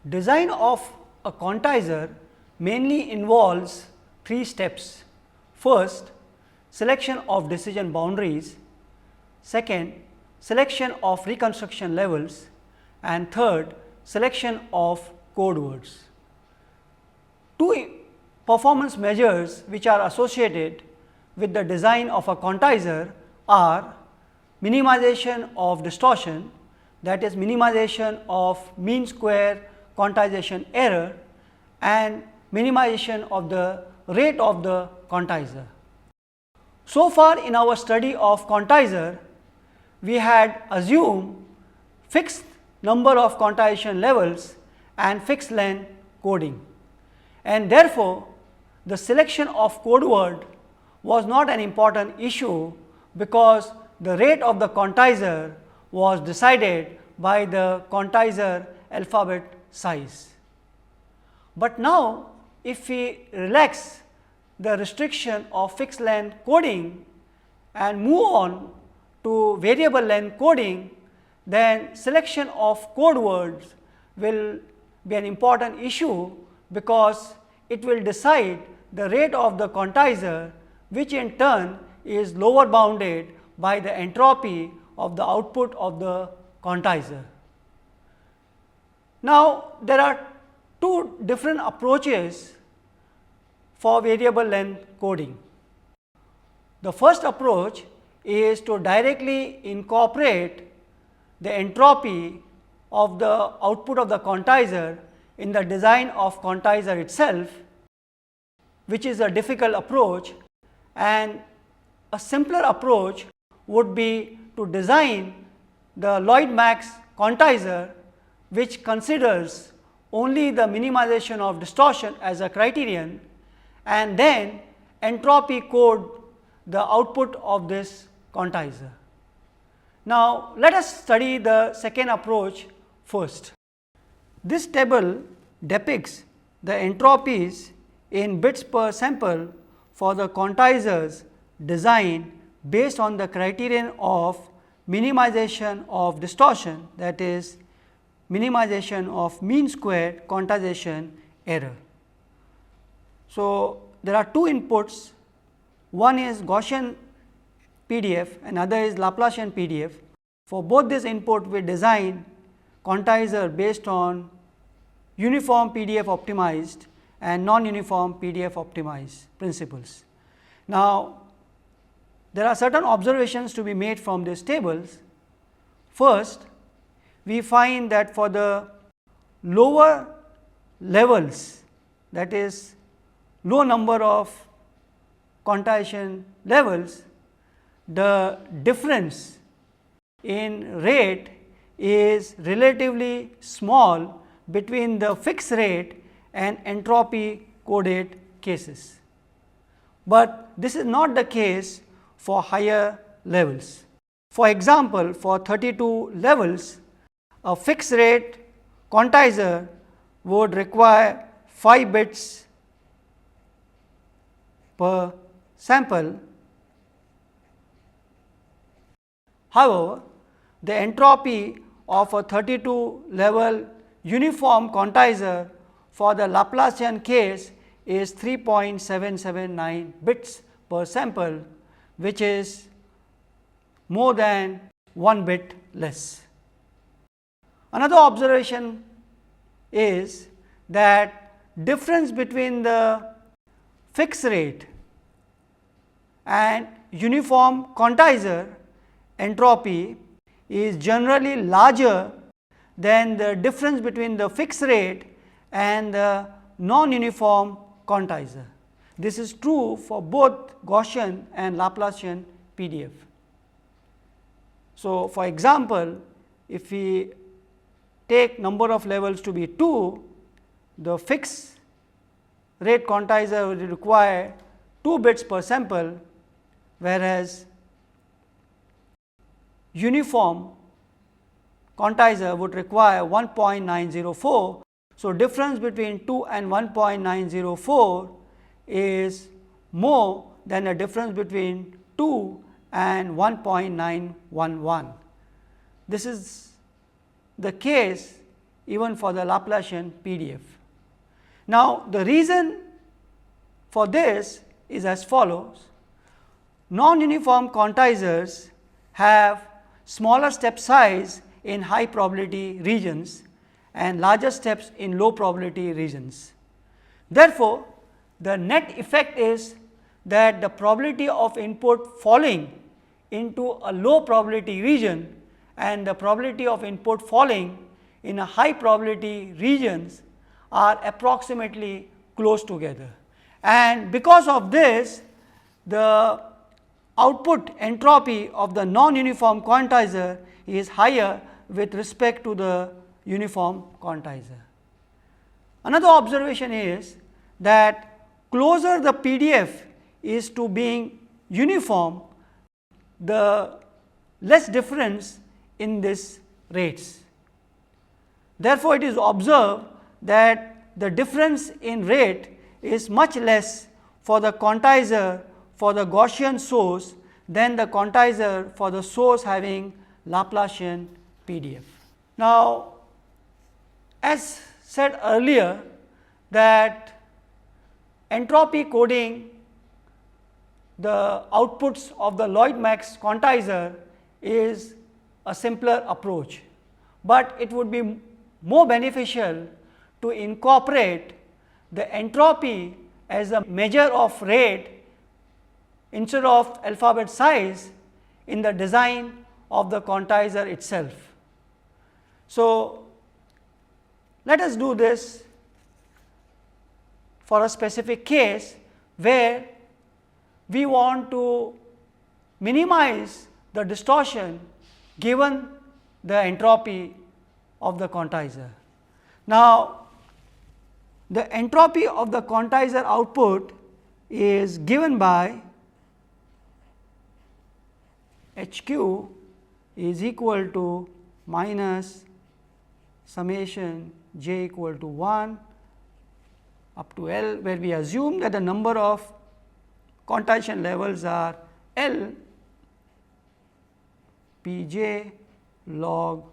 Design of a quantizer mainly involves three steps. First, selection of decision boundaries. Second, selection of reconstruction levels. And third, selection of code words. Two performance measures which are associated with the design of a quantizer are minimization of distortion, that is minimization of mean square quantization error, and minimization of the rate of the quantizer. So far in our study of quantizer, we had assumed fixed number of quantization levels and fixed length coding, and therefore, the selection of code word was not an important issue because the rate of the quantizer was decided by the quantizer alphabet size. But now, if we relax the restriction of fixed length coding and move on to variable length coding, then selection of code words will be an important issue because it will decide the rate of the quantizer, which in turn is lower bounded by the entropy of the output of the quantizer. Now, there are two different approaches for variable length coding. The first approach is to directly incorporate the entropy of the output of the quantizer in the design of quantizer itself, which is a difficult approach, and a simpler approach would be to design the Lloyd-Max quantizer, which considers only the minimization of distortion as a criterion and then entropy code the output of this quantizer. Now, let us study the second approach first. This table depicts the entropies in bits per sample for the quantizers designed based on the criterion of minimization of distortion, that is minimization of mean squared quantization error. So, there are two inputs, one is Gaussian PDF and other is Laplacian PDF. For both this input, we design quantizer based on uniform PDF optimized and non-uniform PDF optimized principles. Now, there are certain observations to be made from these tables. First, we find that for the lower levels, that is low number of quantization levels, the difference in rate is relatively small between the fixed rate and entropy coded cases. But this is not the case for higher levels. For example, for 32 levels, a fixed rate quantizer would require 5 bits per sample. However, the entropy of a 32 level uniform quantizer for the Laplacian case is 3.779 bits per sample, which is more than 1 bit less. Another observation is that difference between the fixed rate and uniform quantizer entropy is generally larger than the difference between the fixed rate and the non-uniform quantizer. This is true for both Gaussian and Laplacian PDF. So, for example, if we take number of levels to be 2, the fixed rate quantizer will require 2 bits per sample, whereas uniform quantizer would require 1.904. So, difference between 2 and 1.904 is more than the difference between 2 and 1.911. This is the case even for the Laplacian PDF. Now, the reason for this is as follows. Non-uniform quantizers have smaller step size in high probability regions and larger steps in low probability regions. Therefore, the net effect is that the probability of input falling into a low probability region and the probability of input falling in a high probability regions are approximately close together. And because of this, the output entropy of the non-uniform quantizer is higher with respect to the uniform quantizer. Another observation is that closer the PDF is to being uniform, the less difference in this rates. Therefore, it is observed that the difference in rate is much less for the quantizer for the Gaussian source than the quantizer for the source having Laplacian PDF. Now, as said earlier that entropy coding the outputs of the Lloyd-Max quantizer is a simpler approach, but it would be more beneficial to incorporate the entropy as a measure of rate instead of alphabet size in the design of the quantizer itself. So, let us do this for a specific case where we want to minimize the distortion given the entropy of the quantizer. Now, the entropy of the quantizer output is given by HQ is equal to minus summation j equal to 1 up to L, where we assume that the number of quantization levels are L Pj log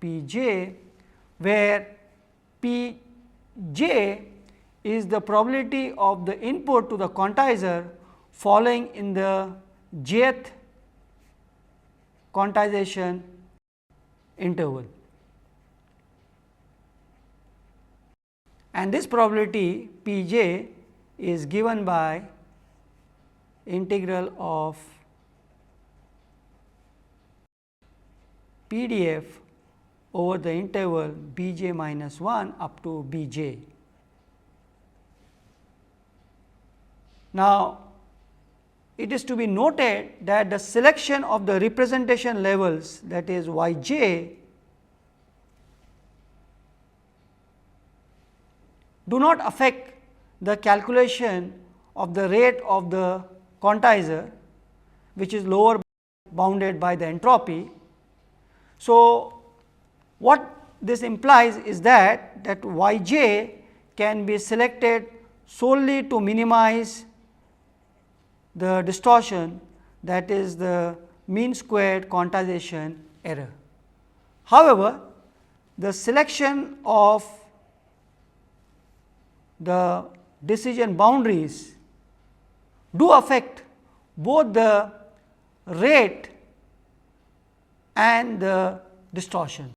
Pj, where Pj is the probability of the input to the quantizer falling in the jth quantization interval. And this probability Pj is given by integral of PDF over the interval bj minus 1 up to bj. Now, it is to be noted that the selection of the representation levels, that is Yj, do not affect the calculation of the rate of the quantizer, which is lower bounded by the entropy. So, what this implies is that Yj can be selected solely to minimize the distortion, that is the mean squared quantization error. However, the selection of the decision boundaries do affect both the rate and the distortion.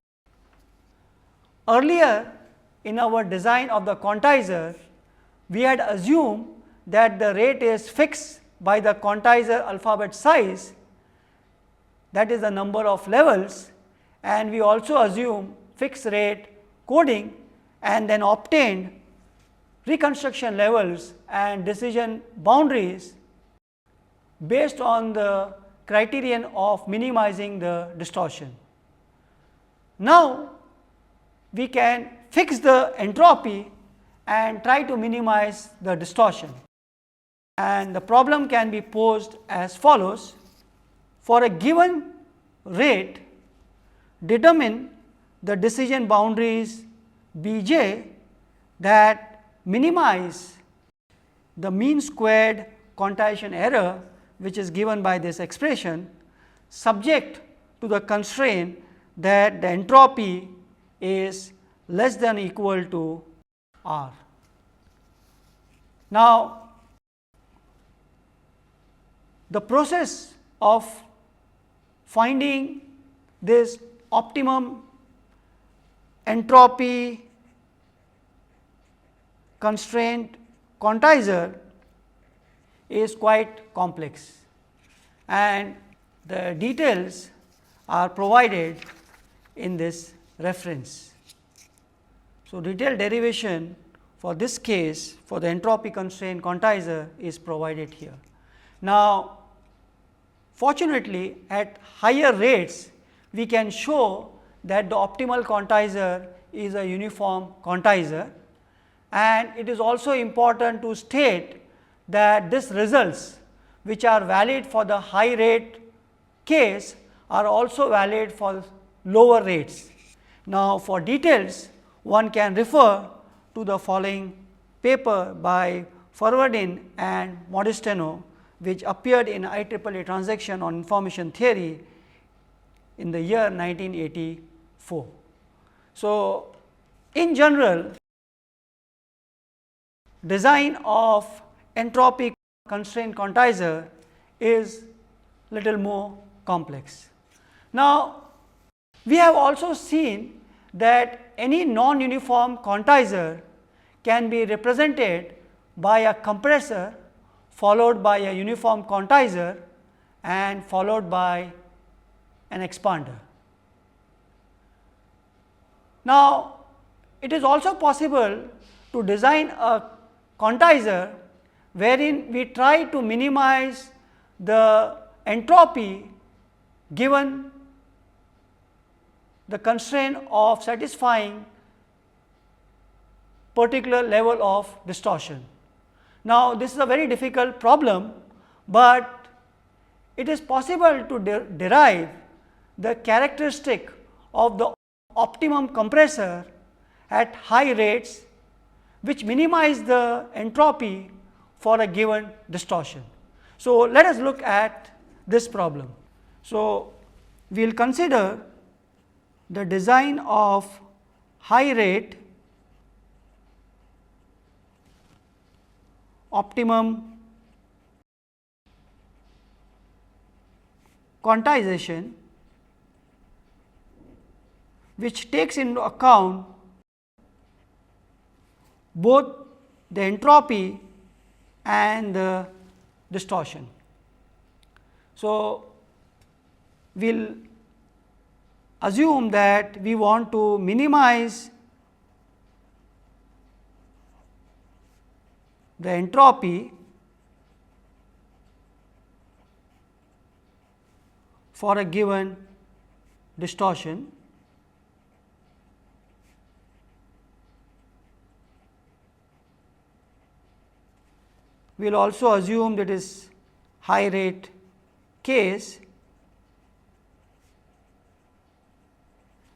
Earlier in our design of the quantizer, we had assumed that the rate is fixed by the quantizer alphabet size, that is the number of levels, and we also assume fixed rate coding and then obtained reconstruction levels and decision boundaries based on the criterion of minimizing the distortion. Now, we can fix the entropy and try to minimize the distortion. And the problem can be posed as follows. For a given rate, determine the decision boundaries bj that minimize the mean squared quantization error, which is given by this expression, subject to the constraint that the entropy is less than or equal to R. Now, the process of finding this optimum entropy constraint quantizer is quite complex, and the details are provided in this reference. So, detailed derivation for this case for the entropy constraint quantizer is provided here. Now, fortunately, at higher rates we can show that the optimal quantizer is a uniform quantizer, and it is also important to state that these results which are valid for the high rate case are also valid for lower rates. Now, for details one can refer to the following paper by Farvardin and Modestino, which appeared in IEEE Transaction on Information Theory in the year 1984. So, in general, design of entropy constraint quantizer is little more complex. Now, we have also seen that any non-uniform quantizer can be represented by a compressor followed by a uniform quantizer and followed by an expander. Now, it is also possible to design a quantizer wherein we try to minimize the entropy given the constraint of satisfying particular level of distortion. Now, this is a very difficult problem, but it is possible to derive the characteristic of the optimum compressor at high rates, which minimize the entropy for a given distortion. So, let us look at this problem. So, we will consider the design of high rate optimum quantization, which takes into account both the entropy and the distortion. So, we will assume that we want to minimize the entropy for a given distortion. We will also assume that is high rate case,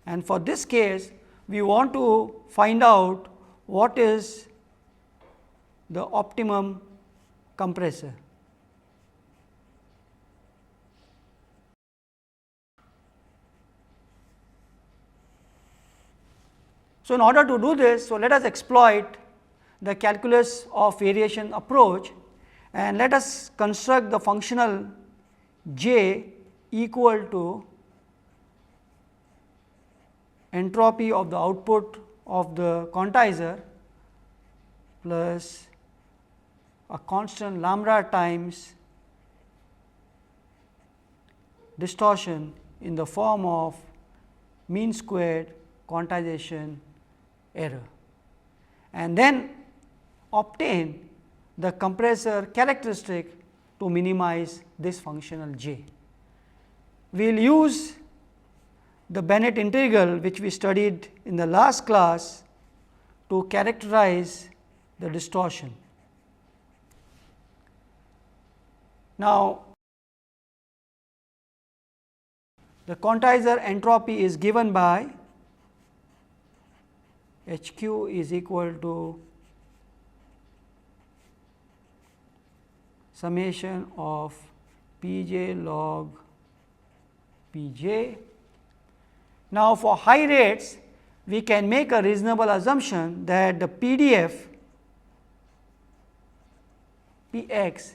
and for this case we want to find out what is the optimum compressor. So, in order to do this, so let us exploit the calculus of variation approach, and let us construct the functional J equal to entropy of the output of the quantizer plus a constant lambda times distortion in the form of mean squared quantization error, and then obtain the compressor characteristic to minimize this functional J. We will use the Bennett integral, which we studied in the last class, to characterize the distortion. Now, the quantizer entropy is given by H q is equal to summation of P j log P j. Now, for high rates we can make a reasonable assumption that the PDF P x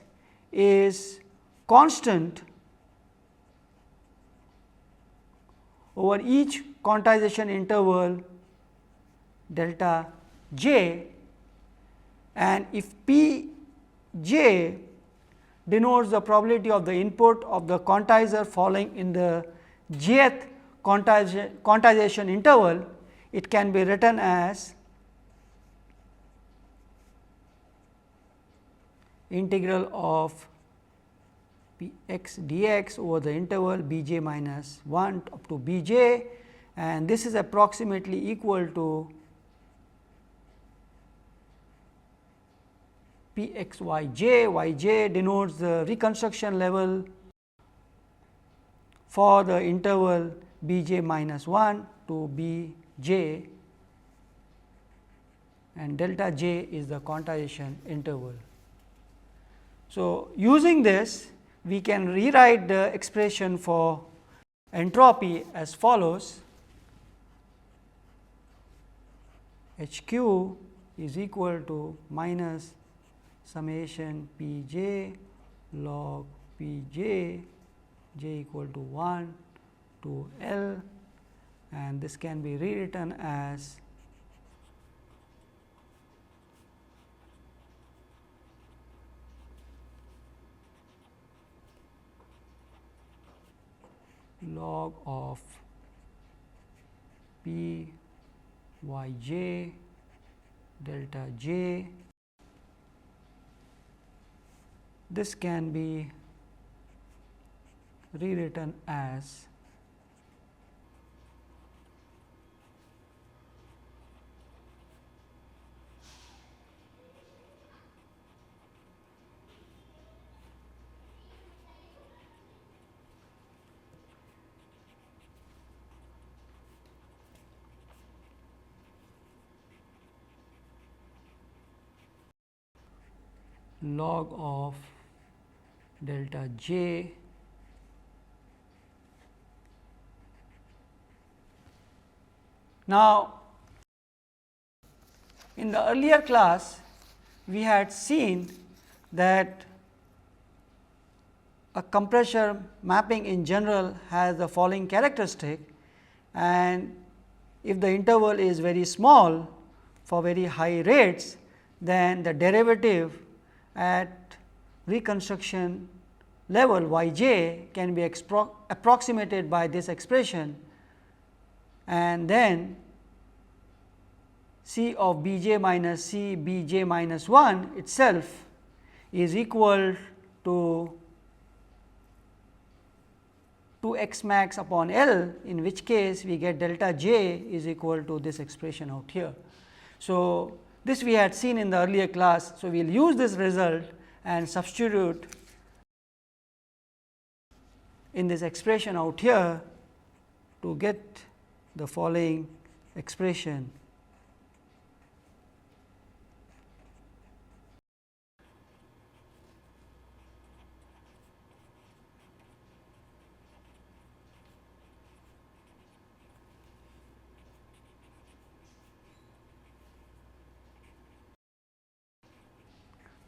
is constant over each quantization interval delta j, and if P j denotes the probability of the input of the quantizer falling in the jth quantization interval, it can be written as integral of P x dx over the interval b j minus 1 up to b j, and this is approximately equal to P x y j denotes the reconstruction level for the interval b j minus 1 to b j, and delta j is the quantization interval. So, using this we can rewrite the expression for entropy as follows: H q is equal to minus summation P j log P j equal to 1 to L, and this can be rewritten as log of P y j delta j. This can be rewritten as log of delta j Now, in the earlier class we had seen that a compressor mapping in general has the following characteristic, and if the interval is very small for very high rates, then the derivative at reconstruction level y j can be approximated by this expression, and then C of b j minus C b j minus 1 itself is equal to 2 x max upon L, in which case we get delta j is equal to this expression out here. So, this we had seen in the earlier class. So, we will use this result and substitute in this expression out here to get the following expression.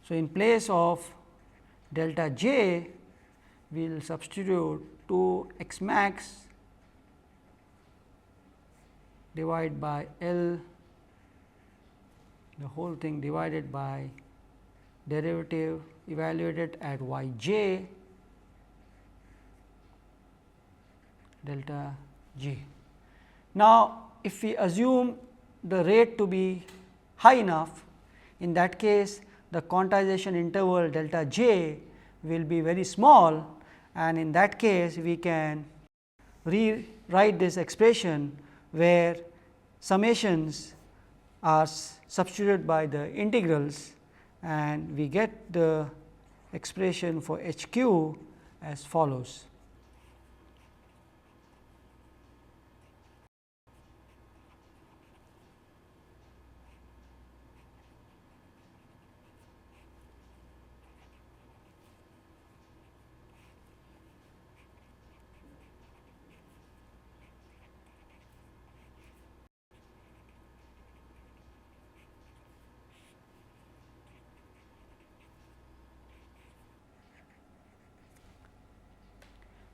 So, in place of delta j, we will substitute 2 x max divided by L, the whole thing divided by derivative evaluated at y j delta j. Now, if we assume the rate to be high enough, in that case the quantization interval delta j will be very small, and in that case we can rewrite this expression where summations are substituted by the integrals, and we get the expression for H q as follows.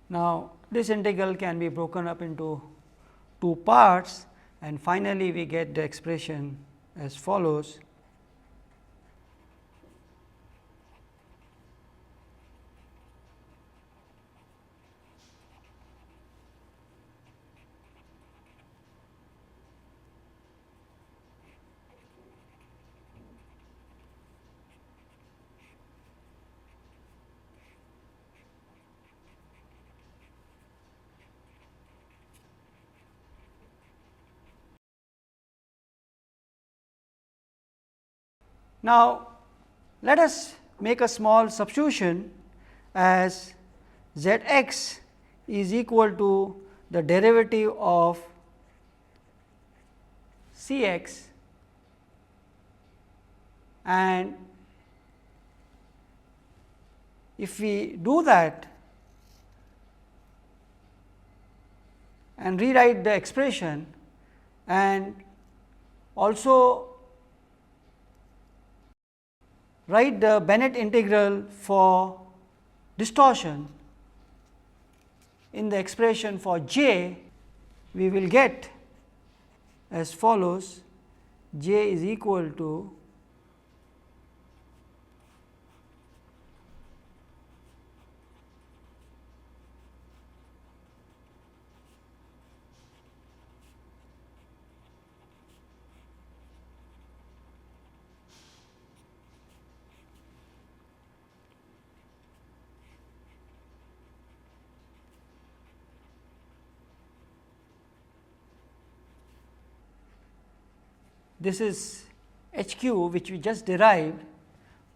Now, this integral can be broken up into two parts, and finally, we get the expression as follows. Now, let us make a small substitution as z x is equal to the derivative of C x, and if we do that and rewrite the expression and also write the Bennett integral for distortion in the expression for j, we will get as follows: j is equal to this is h q which we just derived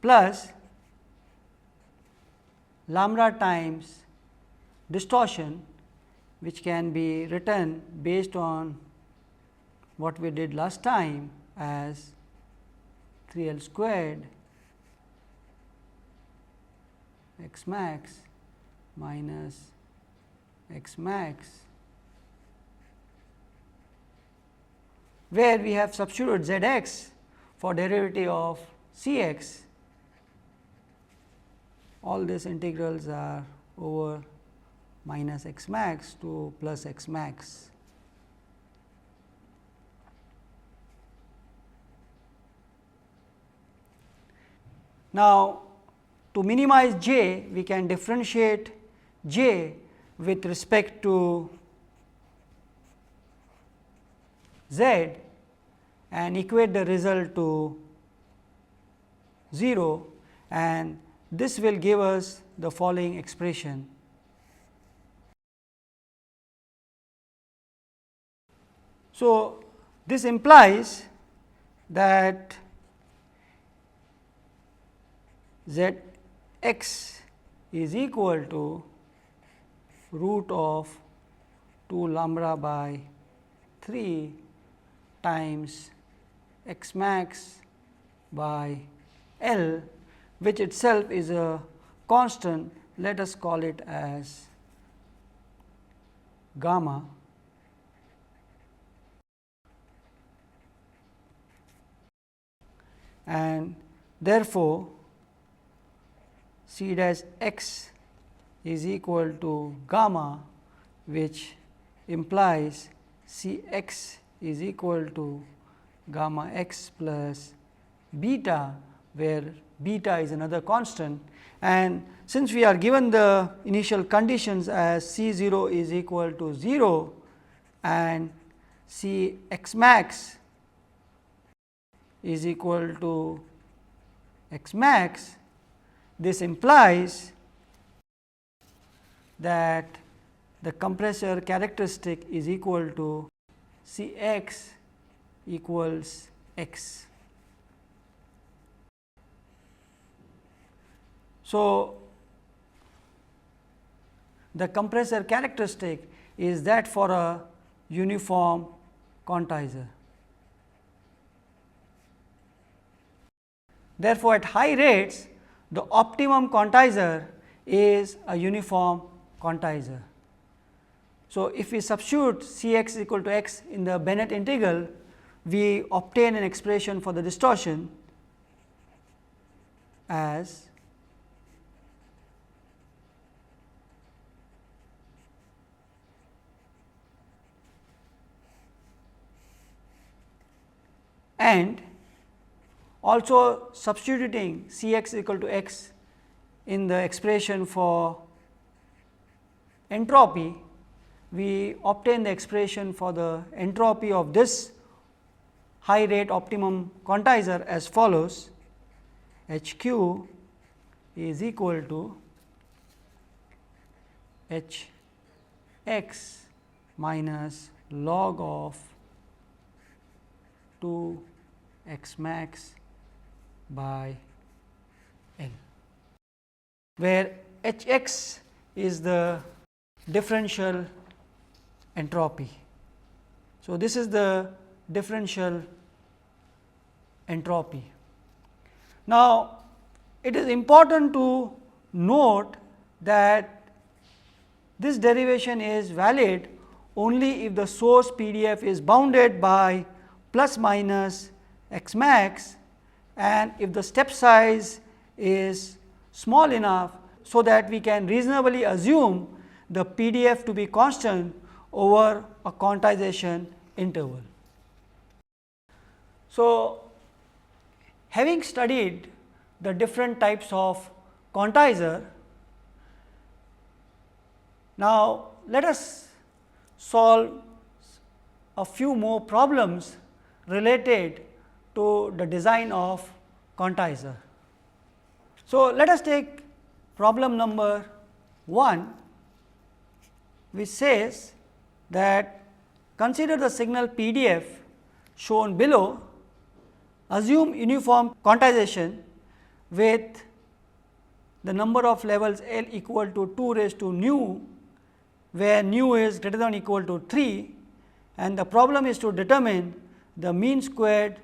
plus lambda times distortion, which can be written based on what we did last time as 3 L squared x max minus x max, where we have substituted z x for derivative of C x. All these integrals are over minus x max to plus x max. Now, to minimize j, we can differentiate j with respect to z and equate the result to 0, and this will give us the following expression. So, this implies that z x is equal to root of 2 lambda by 3 times x max by L, which itself is a constant. Let us call it as gamma, and therefore, C dash x is equal to gamma, which implies C x is equal to gamma x plus beta, where beta is another constant. And since we are given the initial conditions as C 0 is equal to 0 and C x max is equal to x max, this implies that the compressor characteristic is equal to C x equals x. So, the compressor characteristic is that for a uniform quantizer. Therefore, at high rates, the optimum quantizer is a uniform quantizer. So, if we substitute C x equal to x in the Bennett integral, we obtain an expression for the distortion as and also substituting C x equal to x in the expression for entropy, we obtain the expression for the entropy of this high rate optimum quantizer as follows: H q is equal to H x minus log of 2 x max by L, where H x is the differential entropy. So, this is the differential entropy. Now, it is important to note that this derivation is valid only if the source PDF is bounded by plus minus x max, and if the step size is small enough so that we can reasonably assume the PDF to be constant over a quantization interval. So, having studied the different types of quantizer, now let us solve a few more problems related to the design of quantizer. So, let us take problem number 1, which says that consider the signal PDF shown below, assume uniform quantization with the number of levels L equal to 2 raised to nu, where nu is greater than or equal to 3, and the problem is to determine the mean squared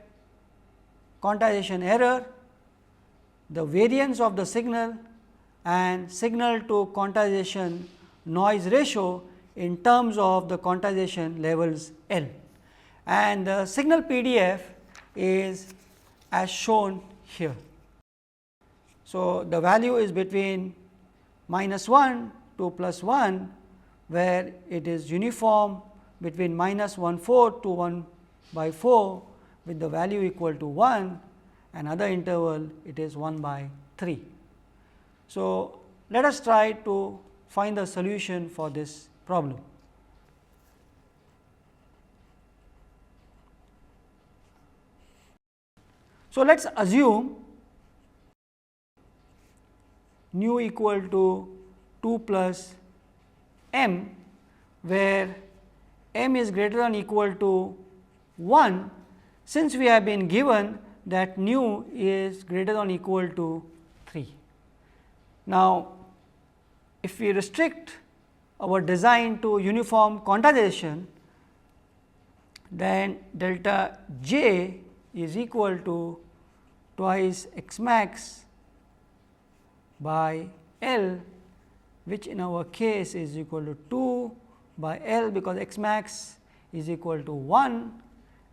quantization error, the variance of the signal, and signal to quantization noise ratio in terms of the quantization levels L. And the signal PDF is as shown here. So, the value is between -1 to +1, where it is uniform between -1/4 to 1/4 with the value equal to 1, and other interval it is 1/3. So, let us try to find the solution for this problem. So, let us assume nu equal to 2 plus m, where m is greater than or equal to 1, since we have been given that nu is greater than or equal to 3. Now, if we restrict our design to uniform quantization, then delta j is equal to twice x max by L, which in our case is equal to 2 by L, because x max is equal to 1,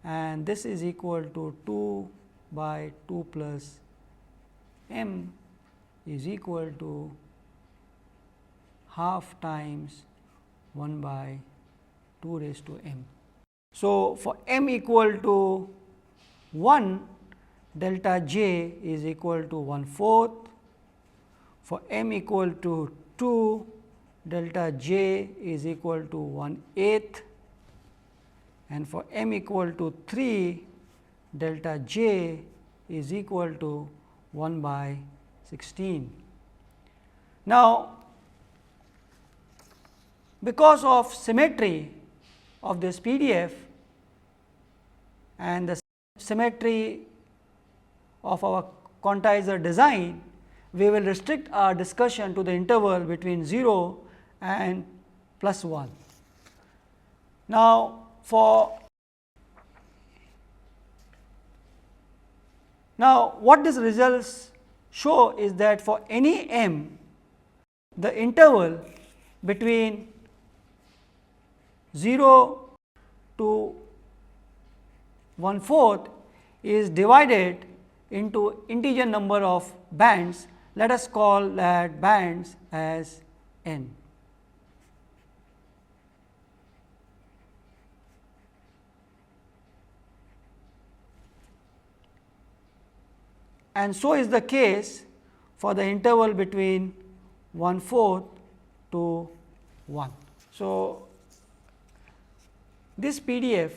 and this is equal to 2 by 2 plus m is equal to half times 1 by 2 raised to m. So, for m equal to 1, delta j is equal to 1/4. For m equal to 2, delta j is equal to 1/8, and for m equal to 3, delta j is equal to 1/16. Now, because of symmetry of this PDF and the symmetry of our quantizer design, we will restrict our discussion to the interval between 0 and +1. Now, what these results show is that for any m, the interval between 0 to 1/4 is divided into integer number of bands. Let us call that bands as n. and so is the case for the interval between 1/4 to 1. So, this PDF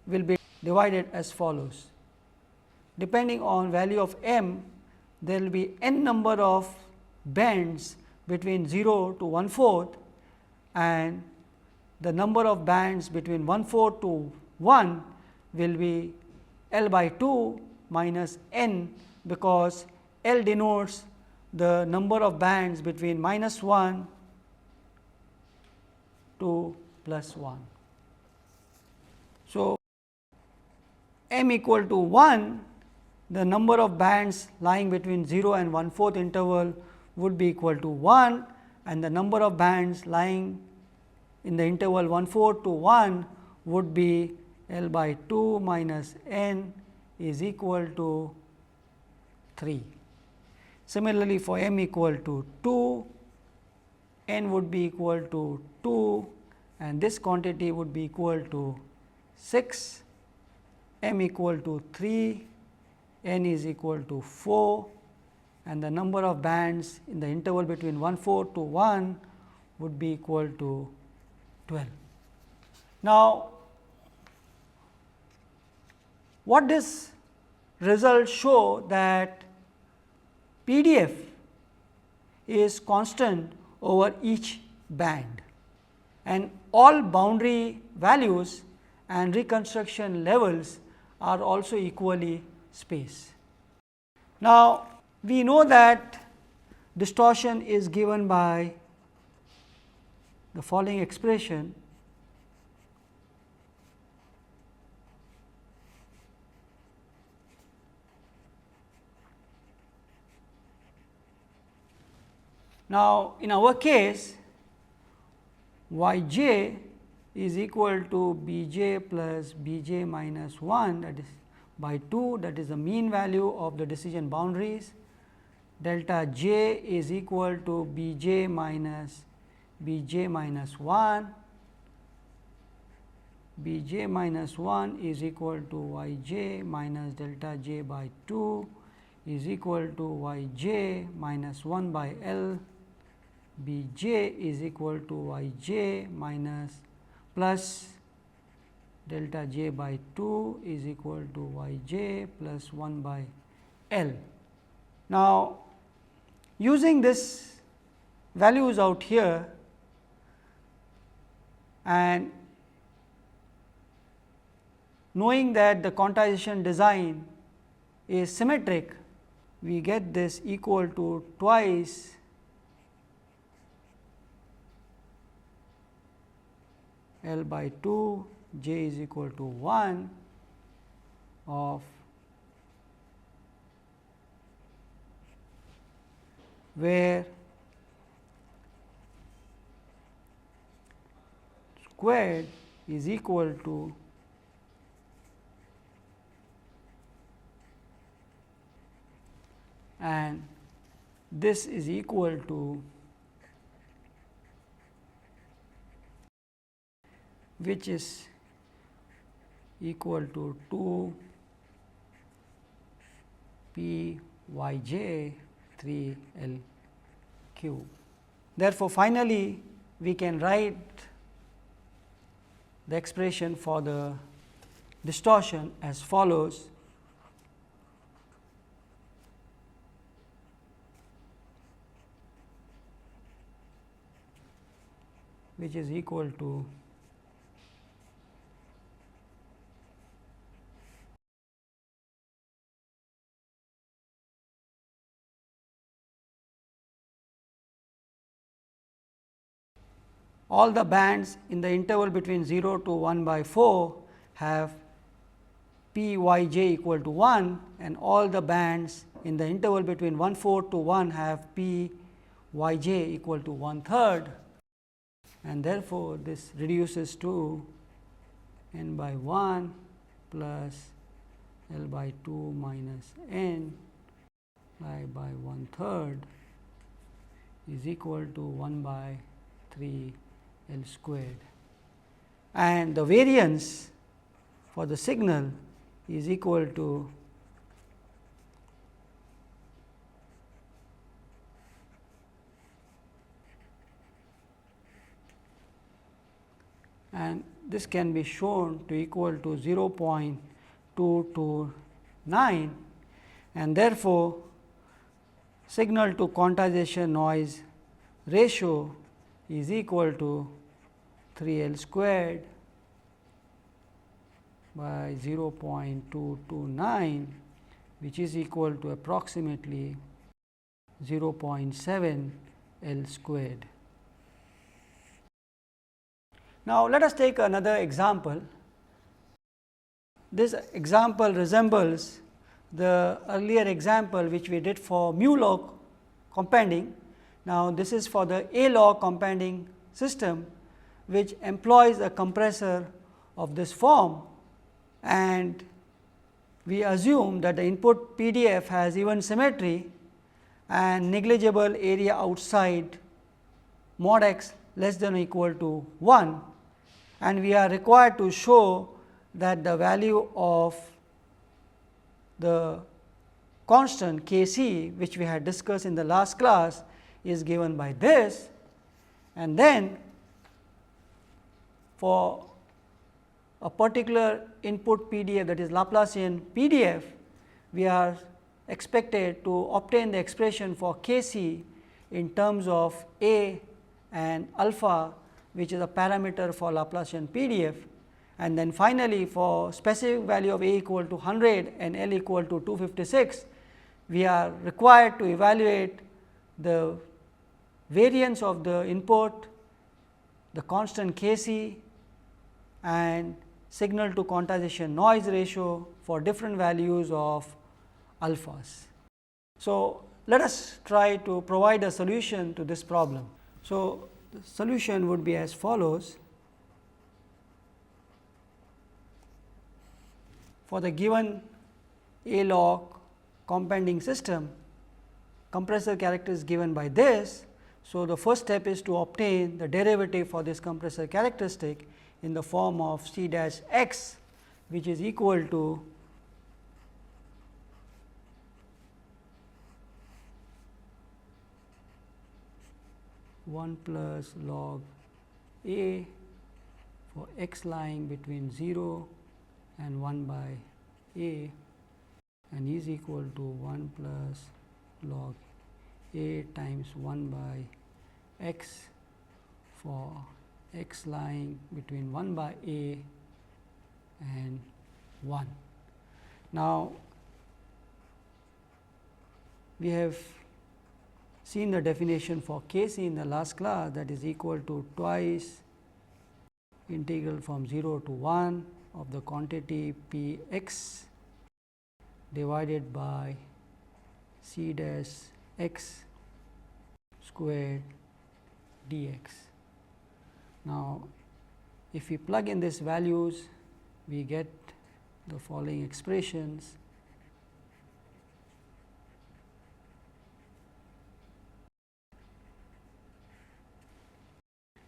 will be divided as follows. Depending on value of m, there will be n number of bands between 0 to 1/4 and the number of bands between 1/4 to 1 will be L by 2 minus n, because L denotes the number of bands between -1 to +1. So, m equal to 1, the number of bands lying between 0 and 1/4 interval would be equal to 1, and the number of bands lying in the interval 1/4 to 1 would be L by 2 minus n is equal to 3. Similarly, for m equal to 2, n would be equal to 2 and this quantity would be equal to 6, m equal to 3, n is equal to 4, and the number of bands in the interval between 1/4 to 1 would be equal to 12. Now, what this result show that PDF is constant over each band and all boundary values and reconstruction levels are also equally spaced. Now, we know that distortion is given by the following expression. Now, in our case, y j is equal to b j plus b j minus 1, that is by 2, that is the mean value of the decision boundaries. Delta j is equal to b j minus 1, b j minus 1 is equal to y j minus delta j by 2 is equal to y j minus 1 by L, b j is equal to y j minus plus delta j by 2 is equal to y j plus 1 by L. Now, using this values out here and knowing that the quantization design is symmetric, we get this equal to twice L by 2, j is equal to 1 of where squared is equal to and this is equal to which is equal to 2 p y j 3 L cube. Therefore, finally, we can write the expression for the distortion as follows. Which is equal to all the bands in the interval between 0 to 1 by 4 have p y j equal to 1 and all the bands in the interval between 1/4 to 1 have p y j equal to 1/3, and therefore, this reduces to n by 1 plus L by 2 minus n by 1/3 is equal to 1 by 3 L squared, and the variance for the signal is equal to this can be shown to equal to 0.229, and therefore, signal to quantization noise ratio is equal to 3 L squared by 0.229, which is equal to approximately 0.7 L squared. Now, let us take another example. This example resembles the earlier example which we did for mu log compending. Now, this is for the A log compending system, which employs a compressor of this form, and we assume that the input PDF has even symmetry and negligible area outside mod x less than or equal to 1, and we are required to show that the value of the constant K c, which we had discussed in the last class, is given by this, and then for a particular input PDF, that is Laplacian PDF, we are expected to obtain the expression for K c in terms of A and alpha, which is a parameter for Laplacian PDF, and then finally, for specific value of A equal to 100 and L equal to 256, we are required to evaluate the variance of the input, the constant K c, and signal to quantization noise ratio for different values of alphas. So, let us try to provide a solution to this problem. So, the solution would be as follows. For the given A log compending system, compressor character is given by this. So, the first step is to obtain the derivative for this compressor characteristic in the form of C dash x, which is equal to one plus log A for x lying between 0 and 1 by A, and is equal to 1 plus log A times 1 by x for x lying between 1 by A and 1. Now, we have seen the definition for K c in the last class, that is equal to twice integral from 0 to 1 of the quantity P x divided by C dash x squared dx. Now, if we plug in these values, we get the following expressions.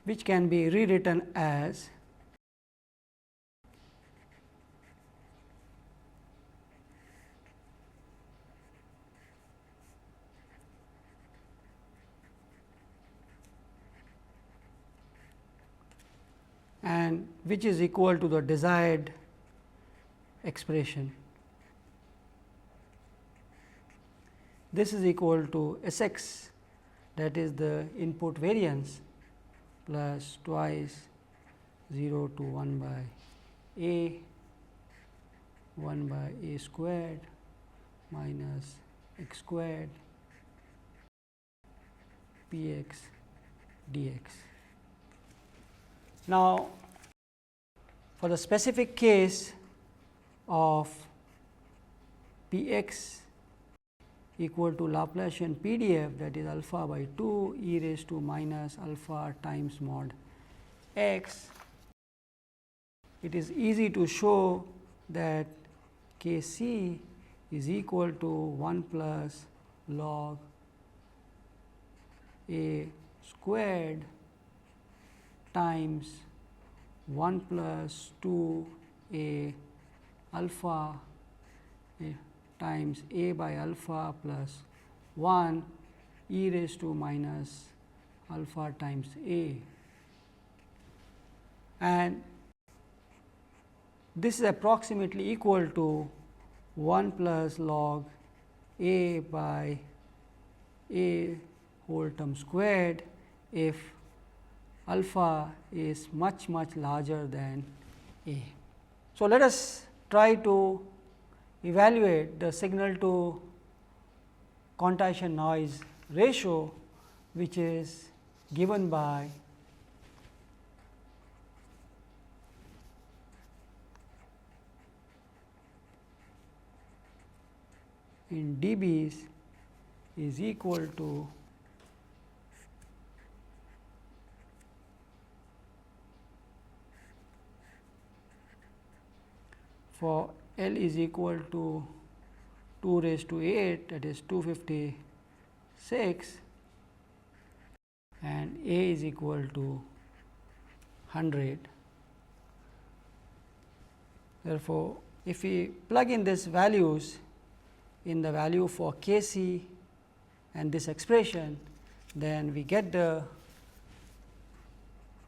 Which can be rewritten as and which is equal to the desired expression. This is equal to S x, that is the input variance, plus twice 0 to 1 by A, 1 by A squared minus x squared P x dx. Now, for the specific case of P x equal to Laplacian PDF, that is alpha by 2 e raised to minus alpha times mod x, it is easy to show that K c is equal to 1 plus log A squared times 1 plus 2 A alpha times A by alpha plus 1 e raised to minus alpha times A. And this is approximately equal to 1 plus log a by a whole term squared if alpha is much larger than a. So, let us try to evaluate the signal to quantization noise ratio, which is given by in dBs is equal to for L is equal to 2 raised to 8, that is 256, and A is equal to 100. Therefore, if we plug in these values in the value for K c and this expression, then we get the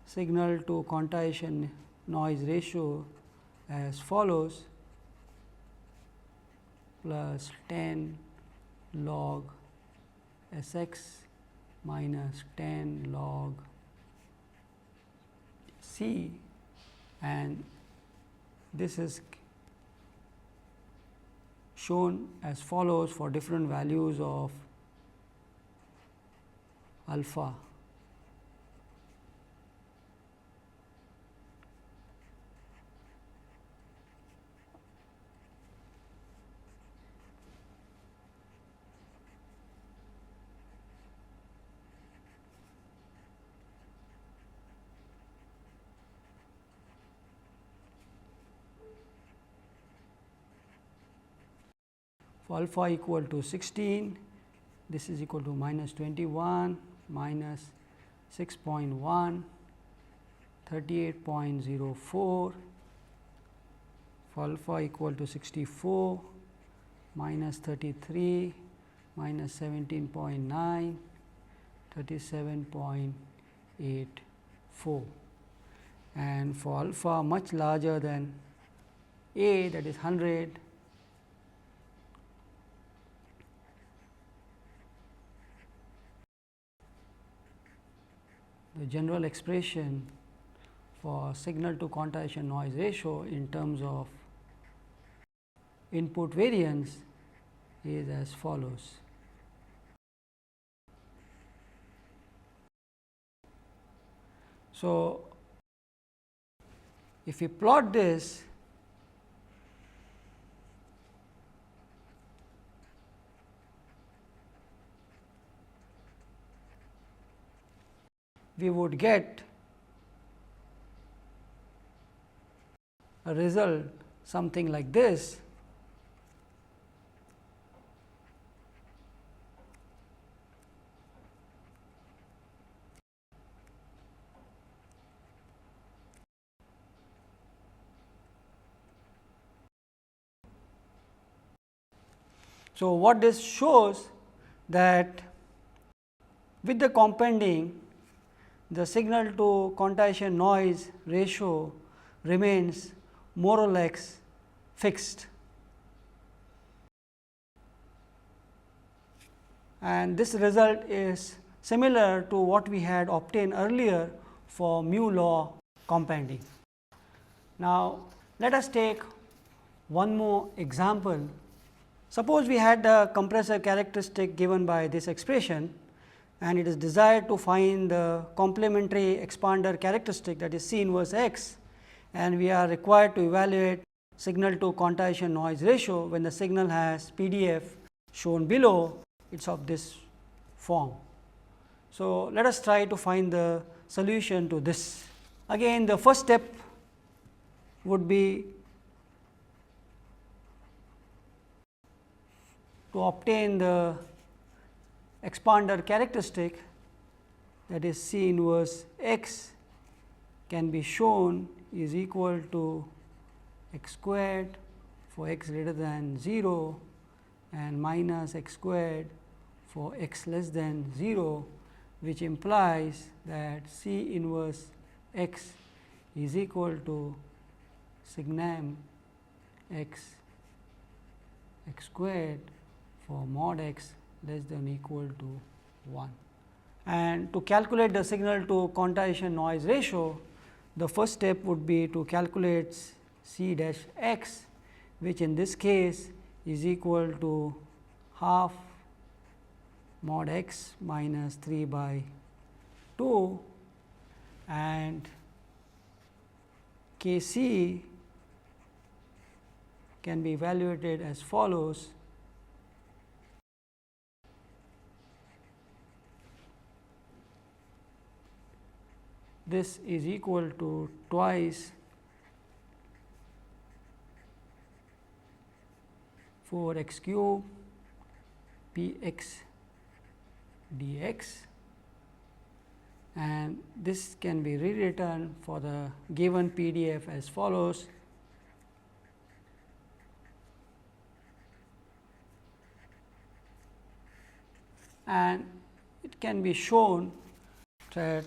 signal to quantization noise ratio as follows, plus 10 log S x minus 10 log C, and this is shown as follows for different values of alpha. For alpha equal to 16, this is equal to minus 21, minus 6.1, 38.04. For alpha equal to 64, minus 33, minus 17.9, 37.84. And for alpha much larger than A, that is 100, the general expression for signal to quantization noise ratio in terms of input variance is as follows. So, if we plot this, we would get a result something like this. So, what this shows that with the compounding, the signal to quantization noise ratio remains more or less fixed, and this result is similar to what we had obtained earlier for mu law compounding. Now, let us take one more example. Suppose we had the compressor characteristic given by this expression, and it is desired to find the complementary expander characteristic, that is C inverse x, and we are required to evaluate signal to quantization noise ratio when the signal has PDF shown below, it is of this form. So, let us try to find the solution to this. Again, the first step would be to obtain the expander characteristic, that is C inverse x can be shown is equal to x squared for x greater than 0 and minus x squared for x less than 0, which implies that C inverse x is equal to signum x x squared for mod x less than or equal to 1. And to calculate the signal to quantization noise ratio, the first step would be to calculate C dash x, which in this case is equal to half mod x minus 3 by 2, and K C can be evaluated as follows. This is equal to twice 4 x cube p x dx, and this can be rewritten for the given PDF as follows. And it can be shown that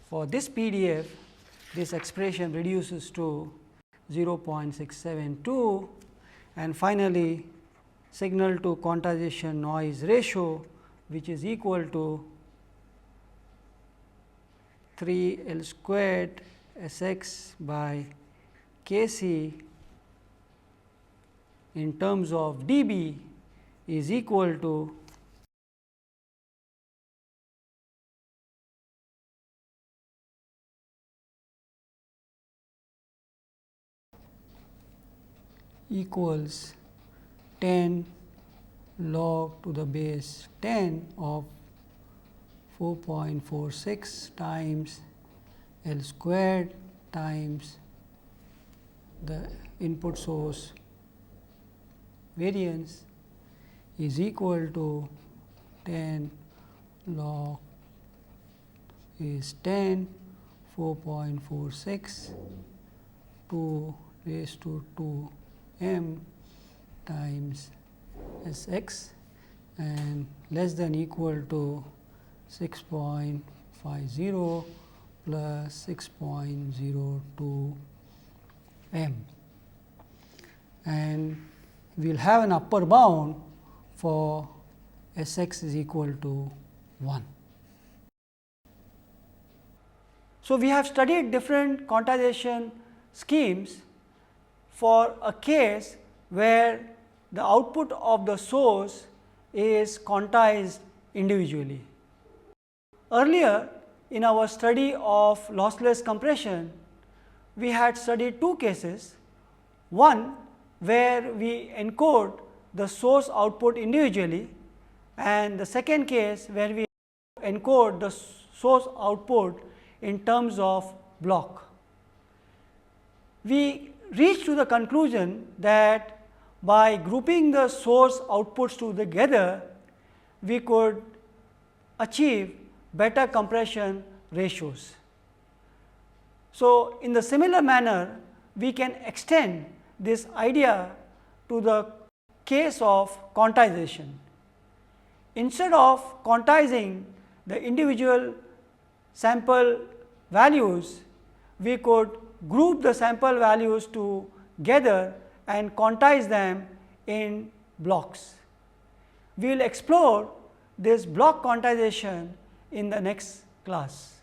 for this PDF, this expression reduces to 0.672, and finally, signal to quantization noise ratio, which is equal to 3 L squared S x by K C in terms of dB is equal to equals 10 log to the base 10 of 4.46 times L squared times the input source variance is equal to 10 log is 10 4.46 2 raised to 2 m times S x, and less than equal to 6.50 plus 6.02 m, and we will have an upper bound for S x is equal to 1. So, we have studied different quantization schemes for a case where the output of the source is quantized individually. Earlier in our study of lossless compression, we had studied two cases, one where we encode the source output individually, and the second case where we encode the source output in terms of block. We reached to the conclusion that by grouping the source outputs together, we could achieve better compression ratios. So, in the similar manner, we can extend this idea to the case of quantization. Instead of quantizing the individual sample values, we could group the sample values together and quantize them in blocks. We will explore this block quantization in the next class.